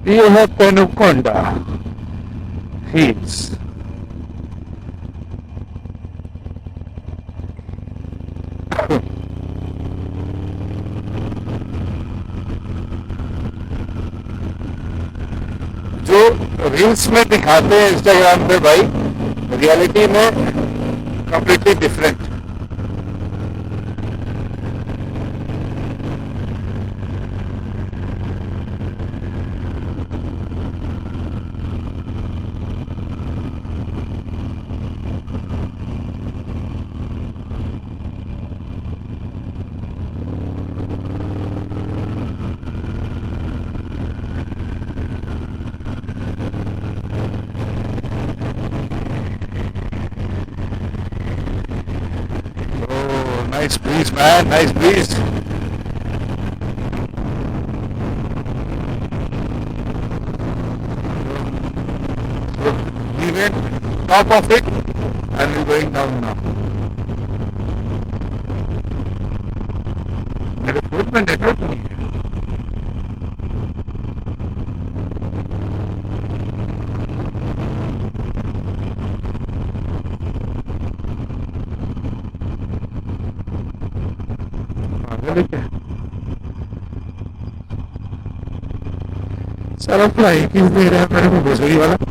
ये है पेनुकोंडा हिल्स। जो रील्स में दिखाते हैं इंस्टाग्राम पे भाई, रियलिटी में completely different. Nice breeze, man. Nice breeze. So we went top of it and we're going down now. मेरे फोन में नेटवर्क नहीं है। पागल है क्या? सारा फ्लाई किस दे रहा है मेरे को भोसड़ी वाला।